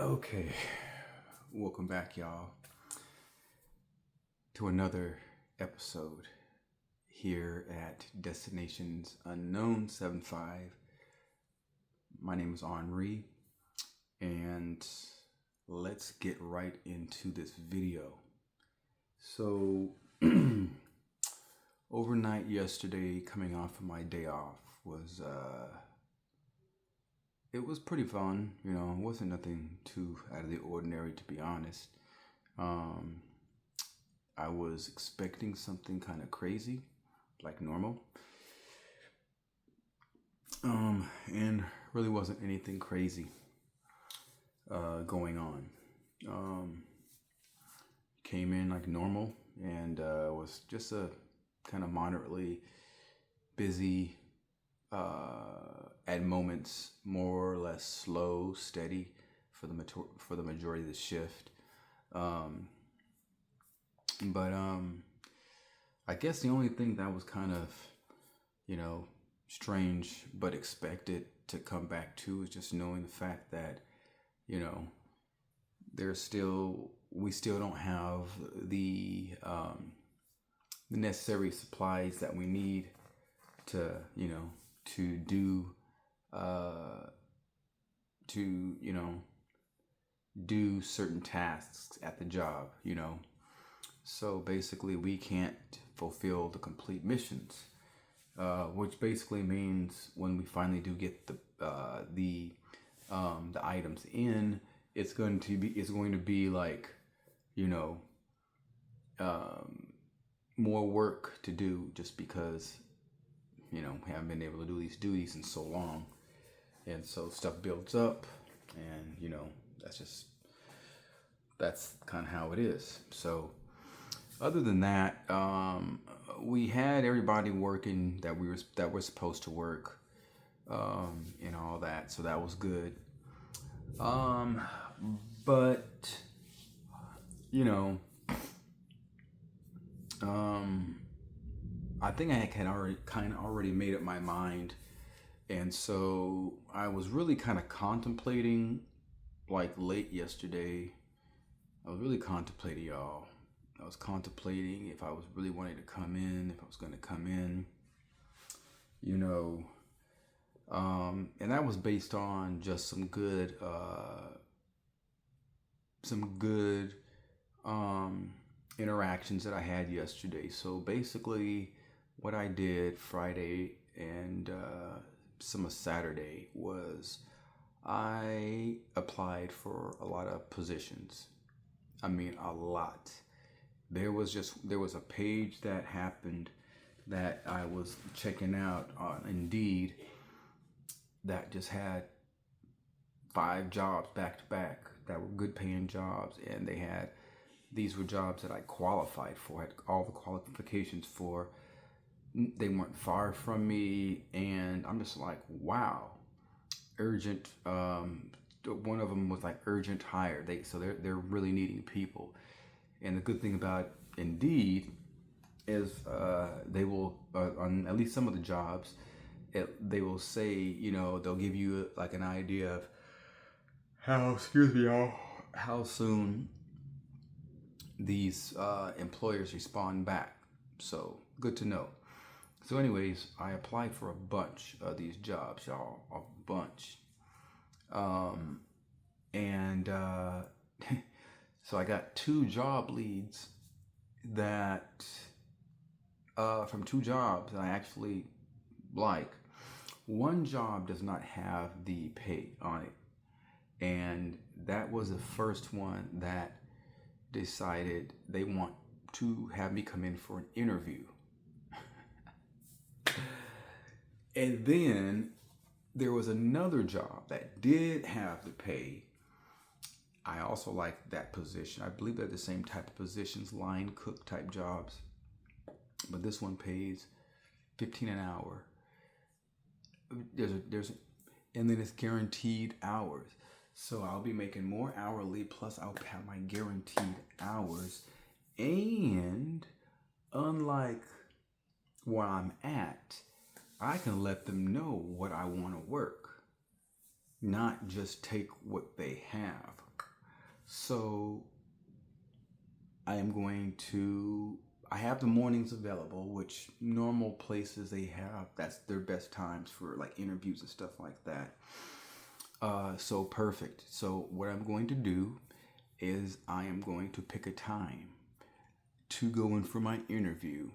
Okay, welcome back, y'all, to another episode here at Destinations Unknown 75. My name is Henri, and let's get right into this video. So, overnight yesterday, coming off of my day off, was it was pretty fun. It wasn't nothing too out of the ordinary, to be honest. I was expecting something kind of crazy, like normal, and really wasn't anything crazy going on. Came in like normal, and was just a kind of moderately busy, at moments more or less slow, steady for the majority of the shift. But I guess the only thing that was kind of, strange but expected to come back to is just knowing the fact that, we still don't have the necessary supplies that we need to, to do, do certain tasks at the job, So basically, we can't fulfill the complete missions, which basically means when we finally do get the items in, it's going to be like, more work to do, just because we haven't been able to do these duties in so long, and so stuff builds up, and that's kind of how it is. So other than that, we had everybody working that we're supposed to work, and all that. So that was good. But I think I had already made up my mind, and so I was really kind of contemplating, like late yesterday. I was really contemplating, y'all. I was contemplating if I was really wanting to come in, if I was going to come in, and that was based on just some good interactions that I had yesterday. So basically, what I did Friday and some of Saturday was I applied for a lot of positions. I mean, a lot. There was a page that happened that I was checking out on Indeed that just had 5 jobs back to back that were good paying jobs, and these were jobs that I qualified for, had all the qualifications for. They weren't far from me, and I'm just like, wow, urgent. One of them was like urgent hire. They're really needing people. And the good thing about Indeed is they will, on at least some of the jobs, they will say, they'll give you like an idea of how soon these employers respond back. So good to know. So anyways, I applied for a bunch of these jobs, y'all, a bunch. And so I got 2 job leads that from 2 jobs that I actually like. One job does not have the pay on it, and that was the first one that decided they want to have me come in for an interview. And then there was another job that did have the pay. I also like that position. I believe they're the same type of positions, line cook type jobs. But this one pays $15 an hour. And then it's guaranteed hours. So I'll be making more hourly, plus I'll have my guaranteed hours. And unlike where I'm at, I can let them know what I want to work, not just take what they have. So I am going to. I have the mornings available, which normal places they have. That's their best times for like interviews and stuff like that. So perfect. So what I'm going to do is I am going to pick a time to go in for my interview.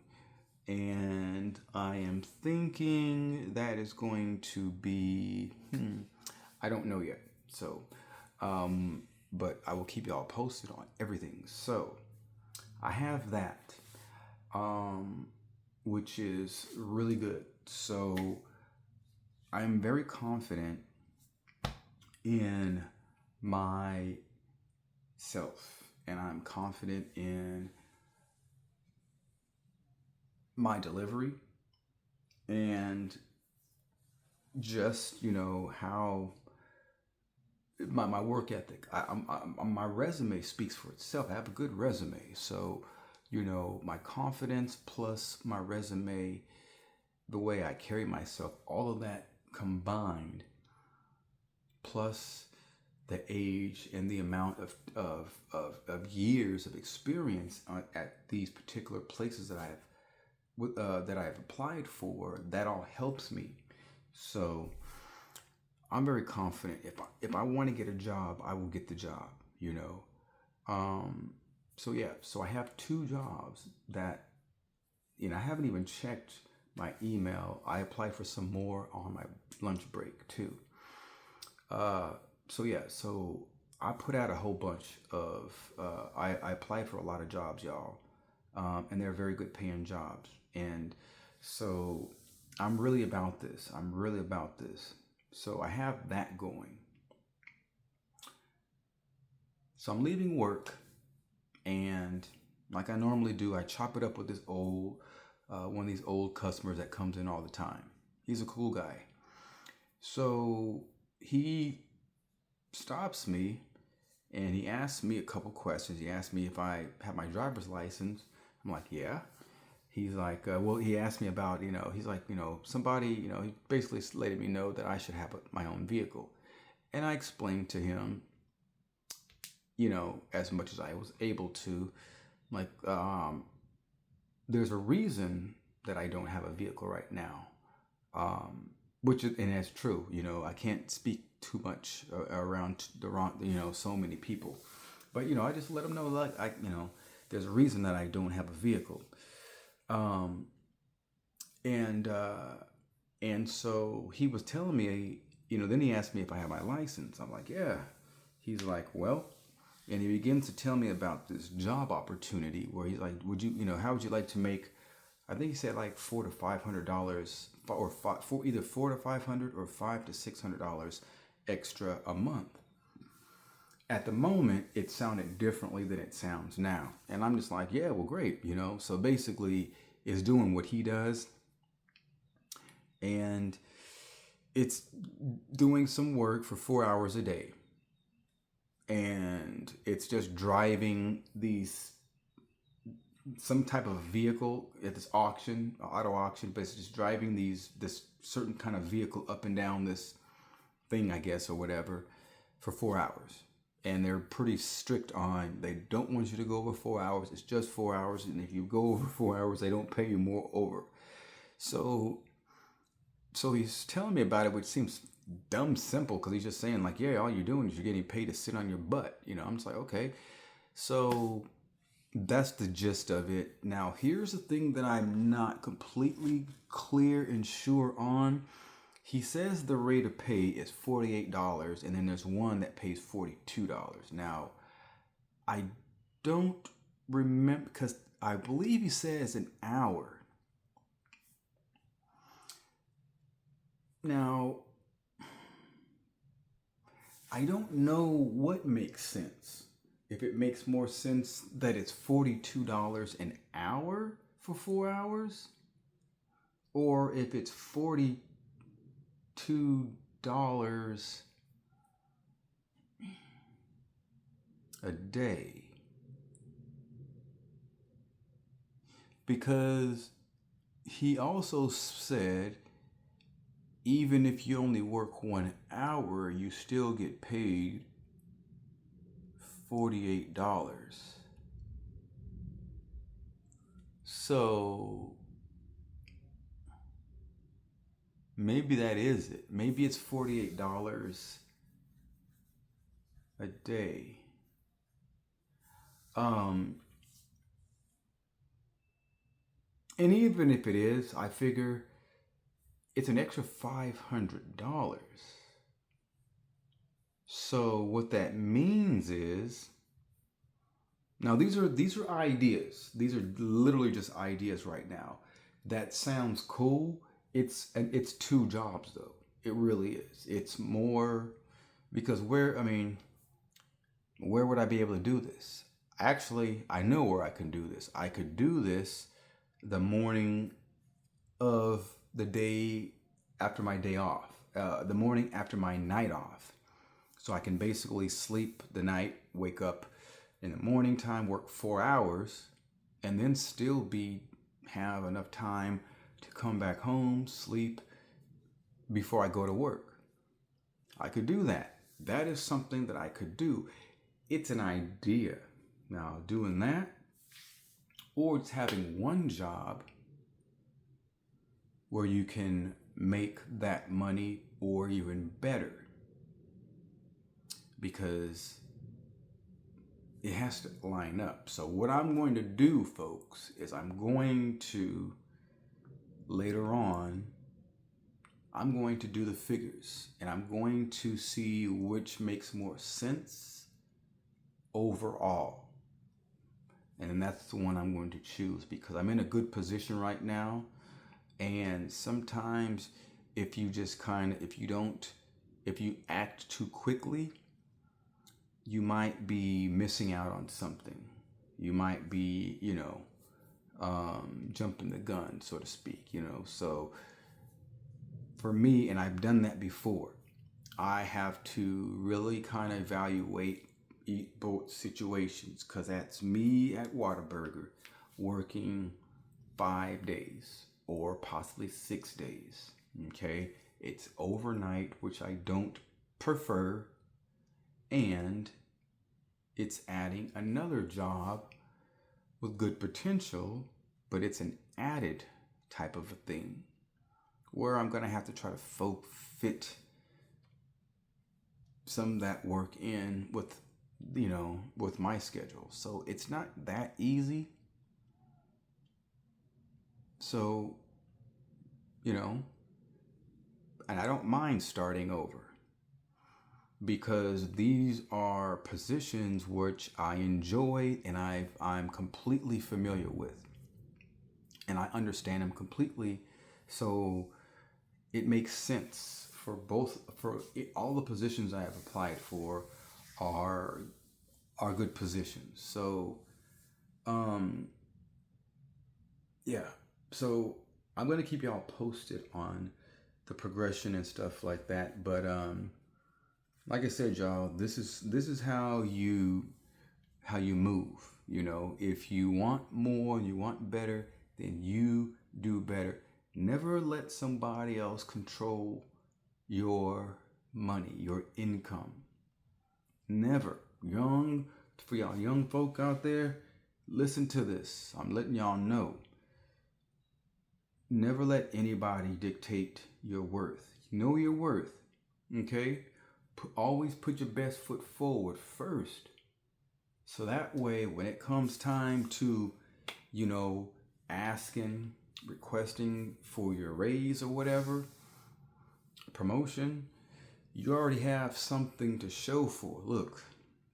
And I am thinking that is going to be, I don't know yet. So, but I will keep y'all posted on everything. So, I have that, um, which is really good. So, I'm very confident in myself, and I'm confident in my delivery, and just how my work ethic. My resume speaks for itself. I have a good resume, so my confidence plus my resume, the way I carry myself, all of that combined, plus the age and the amount of years of experience at these particular places that I've applied for, that all helps me. So I'm very confident if I want to get a job, I will get the job. Um, so yeah, so I have two jobs that I haven't even checked my email. I applied for some more on my lunch break too. Uh, so yeah, so I put out a whole bunch of. I applied for a lot of jobs, y'all, and they're very good paying jobs, and so I'm really about this. I'm really about this. So I have that going. So I'm leaving work, and like I normally do, I chop it up with this one of these old customers that comes in all the time. He's a cool guy. So he stops me and he asks me a couple questions. He asked me if I have my driver's license. I'm like, yeah. He's like, well, he asked me about, he's like, somebody, he basically letting me know that I should have my own vehicle. And I explained to him, as much as I was able to, like, there's a reason that I don't have a vehicle right now. And that's true. I can't speak too much around the wrong, so many people. But, I just let them know, like, there's a reason that I don't have a vehicle. Um, and so he was telling me, then he asked me if I have my license. I'm like, yeah. He's like, well, and he begins to tell me about this job opportunity where he's like, how would you like to make, I think he said like $400 to $500, or for either $400 to $500 or $500 to $600 extra a month. At the moment, it sounded differently than it sounds now. And I'm just like, yeah, well, great. So basically it's doing what he does, and it's doing some work for 4 hours a day. And it's just driving some type of vehicle at this auto auction, but it's just driving this certain kind of vehicle up and down this thing, I guess, or whatever, for 4 hours. And they're pretty strict on, they don't want you to go over 4 hours. It's just 4 hours. And if you go over 4 hours, they don't pay you more over. So he's telling me about it, which seems dumb simple, because he's just saying like, yeah, all you're doing is you're getting paid to sit on your butt. I'm just like, okay. So that's the gist of it. Now, here's the thing that I'm not completely clear and sure on. He says the rate of pay is $48, and then there's one that pays $42. Now, I don't remember, because I believe he says an hour. Now, I don't know what makes sense. If it makes more sense that it's $42 an hour for 4 hours, or if it's $42 a day. Because he also said, even if you only work 1 hour, you still get paid $48. So maybe that is it. Maybe it's $48 a day. Um, and even if it is, I figure it's an extra $500. So what that means is, now these are ideas. These are literally just ideas right now. That sounds cool. It's two jobs though. It really is. It's more because where would I be able to do this? Actually, I know where I can do this. I could do this the morning of the day after my day off, the morning after my night off. So I can basically sleep the night, wake up in the morning time, work 4 hours, and then still have enough time to come back home, sleep before I go to work. I could do that. That is something that I could do. It's an idea. Now, doing that, or it's having one job where you can make that money or even better, because it has to line up. So what I'm going to do, folks, is later on, I'm going to do the figures and I'm going to see which makes more sense overall. And then that's the one I'm going to choose, because I'm in a good position right now. And sometimes if you act too quickly, you might be missing out on something. You might be, jumping the gun, so to speak, So for me, and I've done that before, I have to really kind of evaluate both situations, because that's me at Whataburger working 5 days or possibly 6 days. Okay, it's overnight, which I don't prefer, and it's adding another job with good potential, but it's an added type of a thing where I'm gonna have to try to fit some of that work in with my schedule. So it's not that easy. So, and I don't mind starting over, because these are positions which I enjoy and I'm completely familiar with, and I understand them completely. So it makes sense for all the positions I have applied for are good positions. So yeah, so I'm going to keep y'all posted on the progression and stuff like that. But like I said, y'all, this is how you move. If you want more, you want better, then you do better. Never let somebody else control your money, your income. Never. For y'all young folk out there, listen to this. I'm letting y'all know. Never let anybody dictate your worth. Know your worth. Okay? Always put your best foot forward first. So that way, when it comes time to, requesting for your raise or whatever, promotion, you already have something to show for. Look,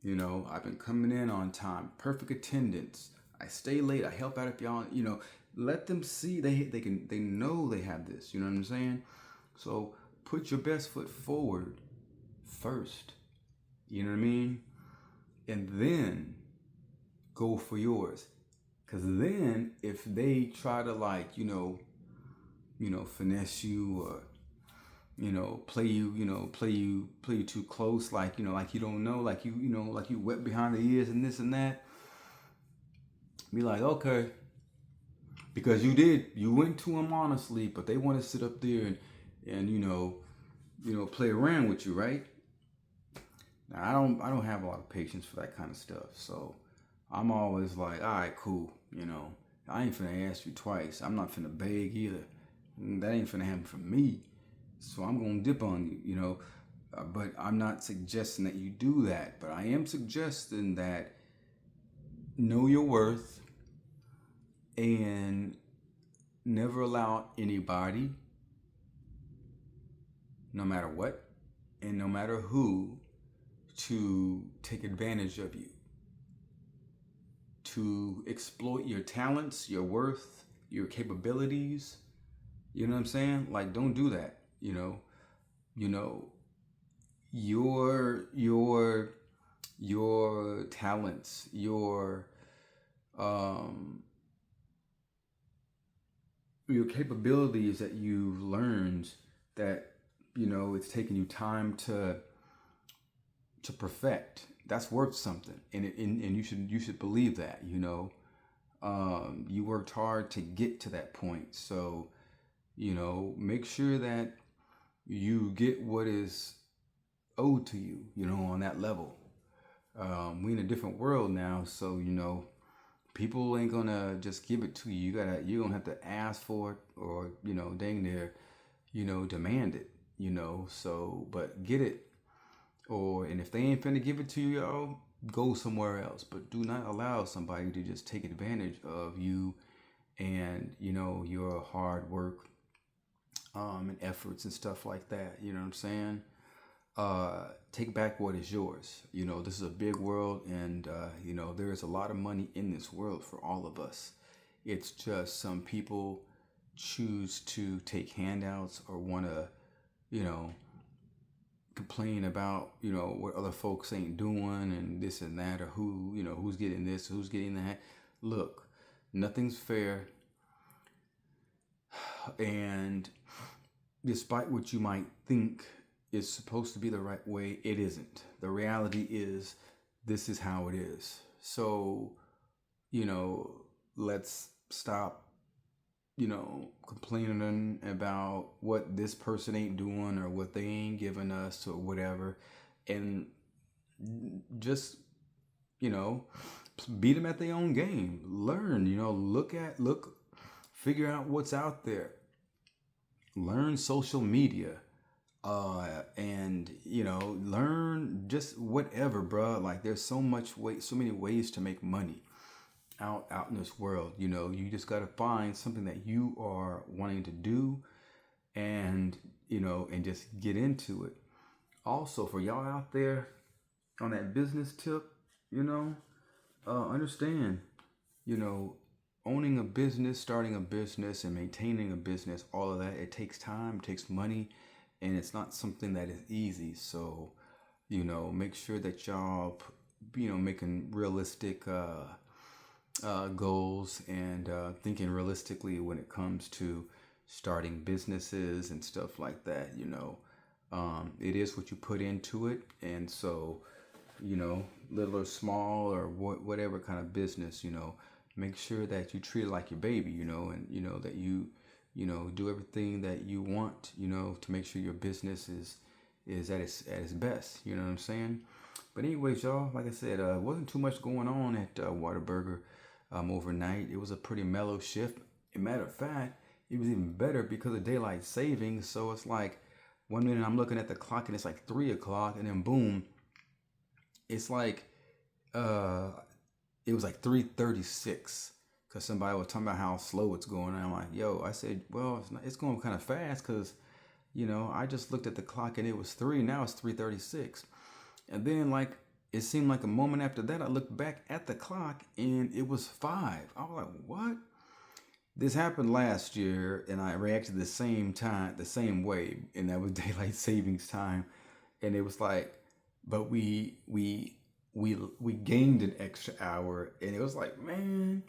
I've been coming in on time, perfect attendance. I stay late. I help out if y'all, let them see they know they have this. You know what I'm saying? So put your best foot forward first. You know what I mean? And then go for yours. Because then if they try to finesse you or play you too close, like you don't know, like you wet behind the ears and this and that, be like, okay, because you went to them honestly, but they want to sit up there and play around with you, right? Now, I don't have a lot of patience for that kind of stuff. So I'm always like, all right, cool. I ain't finna ask you twice. I'm not finna beg either. That ain't finna happen for me. So I'm gonna dip on you. But I'm not suggesting that you do that. But I am suggesting that know your worth and never allow anybody, no matter what, and no matter who, to take advantage of you, to exploit your talents, your worth, your capabilities. You know what I'm saying? Like, don't do that. You know, your your talents, um your capabilities that you've learned, that it's taken you time to perfect. That's worth something, and you should believe that. You worked hard to get to that point, so make sure that you get what is owed to you. On that level. We in a different world now, so people ain't gonna just give it to you. You're gonna have to ask for it, or dang near, demand it. So but get it. And if they ain't finna give it to you, y'all, go somewhere else. But do not allow somebody to just take advantage of you and your hard work, and efforts and stuff like that. You know what I'm saying? Take back what is yours. This is a big world, and there is a lot of money in this world for all of us. It's just some people choose to take handouts or want to, complain about what other folks ain't doing and this and that, or who's getting this, who's getting that. Look, nothing's fair, and despite what you might think is supposed to be the right way, it isn't. The reality is, this is how it is. So let's stop complaining about what this person ain't doing or what they ain't giving us or whatever, and just beat them at their own game. Learn, figure out what's out there. Learn social media, and learn just whatever, bro. Like, there's so many ways to make money out in this world. You just got to find something that you are wanting to do, and and just get into it. Also, for y'all out there on that business tip, understand, owning a business, starting a business, and maintaining a business, all of that, it takes time, it takes money, and it's not something that is easy. So make sure that y'all making realistic goals, and thinking realistically when it comes to starting businesses and stuff like that. It is what you put into it, and so little or small or whatever kind of business, make sure that you treat it like your baby, and that you do everything that you want, to make sure your business is at its best. You know what I'm saying? But anyways, y'all, like I said, wasn't too much going on at Whataburger overnight. It was a pretty mellow shift. As a matter of fact, it was even better because of daylight savings. So it's like 1 minute I'm looking at the clock and it's like 3 o'clock, and then boom, it's like it was like 3:36, because somebody was talking about how slow it's going. And I'm like, yo, I said, well, it's going kind of fast, because I just looked at the clock and it was 3. Now it's 3:36, and then like it seemed like a moment after that I looked back at the clock and it was 5. I was like, what? This happened last year, and I reacted the same way, and that was daylight savings time, and it was like, but we gained an extra hour, and it was like, man,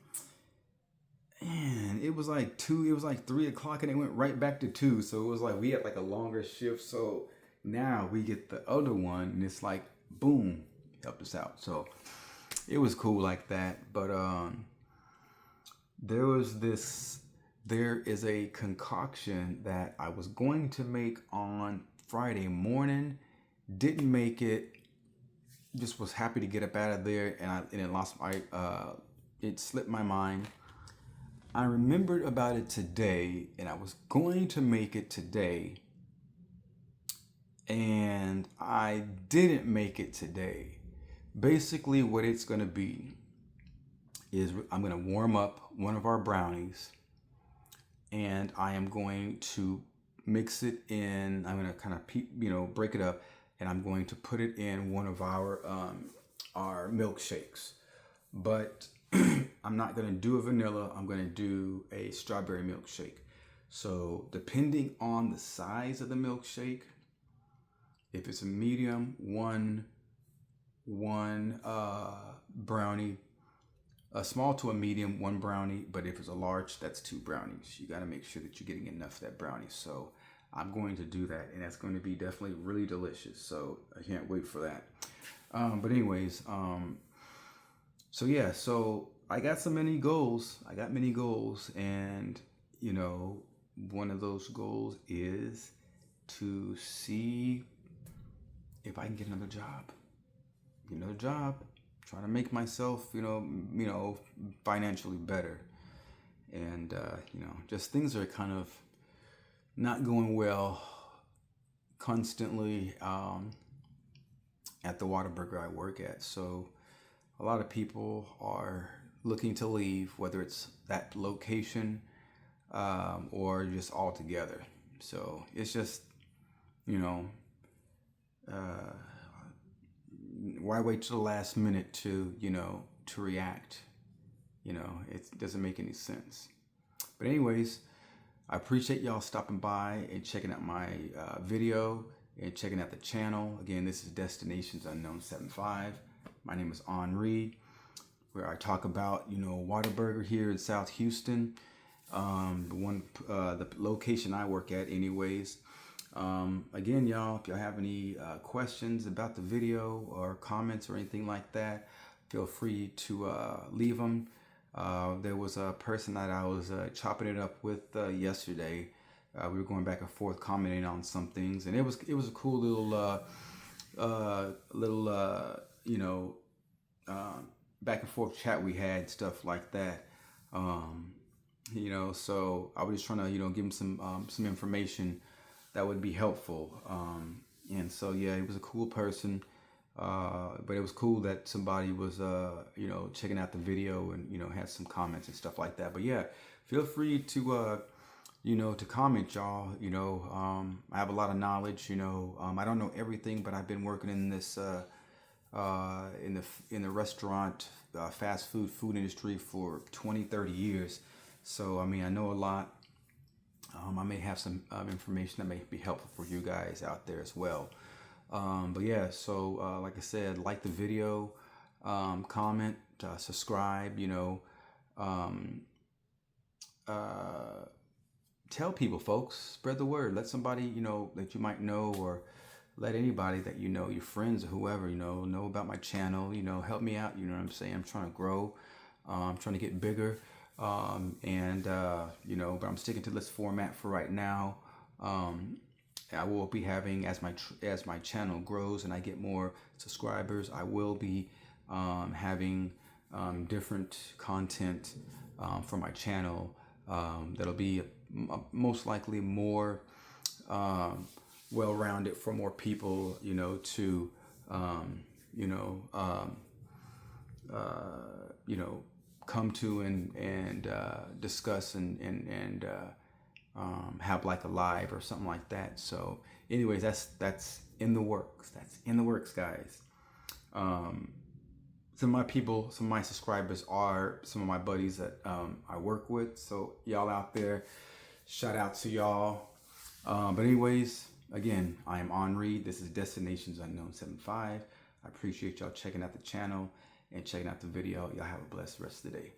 it was like 2, it was like 3 o'clock, and it went right back to 2. So it was like we had like a longer shift. So now we get the other one, and it's like, boom, helped us out. So it was cool like that. But there is a concoction that I was going to make on Friday morning, didn't make it, just was happy to get up out of there, and it lost my it slipped my mind. I remembered about it today, and I was going to make it today, and I didn't make it today. Basically, what it's going to be is I'm going to warm up one of our brownies, and I am going to mix it in. I'm going to kind of break it up, and I'm going to put it in one of our milkshakes. But I'm not going to do a vanilla. I'm going to do a strawberry milkshake. So depending on the size of the milkshake, if it's a medium, one brownie. A small to a medium, one brownie. But if it's a large, that's two brownies. You got to make sure that you're getting enough of that brownie. So I'm going to do that, and that's going to be definitely really delicious. So I can't wait for that. But anyways, so yeah, so I got many goals. I got many goals, and one of those goals is to see if I can get another job. Trying to make myself, financially better, and just things are kind of not going well constantly at the Whataburger I work at. So a lot of people are looking to leave, whether it's that location or just altogether. So it's just, why wait till the last minute to react? It doesn't make any sense. But anyways, I appreciate y'all stopping by and checking out my video and checking out the channel. Again, this is Destinations Unknown 75. My name is Henri, where I talk about, Whataburger here in South Houston. The location I work at anyways. Again, y'all, if y'all have any questions about the video or comments or anything like that, feel free to leave them. There was a person that I was chopping it up with yesterday. We were going back and forth commenting on some things, and it was a cool little back and forth chat we had, stuff like that. So I was just trying to give him some information that would be helpful. And so yeah, he was a cool person. But it was cool that somebody was checking out the video and had some comments and stuff like that. But yeah, feel free to to comment, y'all. I have a lot of knowledge. I don't know everything, but I've been working in this in the restaurant fast food industry for 20-30 years. So I mean, I know a lot. I may have some information that may be helpful for you guys out there as well. But yeah, so like I said, like the video, comment, subscribe, tell people, folks, spread the word. Let somebody, that you might know, or let anybody that your friends or whoever, know about my channel, help me out. You know what I'm saying? I'm trying to grow. I'm trying to get bigger. But I'm sticking to this format for right now. I will be having, as my channel grows and I get more subscribers, I will be having different content for my channel that'll be most likely more well-rounded for more people, to come to and discuss and have like a live or something like that. So anyways, that's in the works. That's in the works, guys. Some of my subscribers are some of my buddies that I work with. So y'all out there, shout out to y'all. But anyways, again, I am Henri. This is Destinations Unknown 75. I appreciate y'all checking out the channel and checking out the video. Y'all have a blessed rest of the day.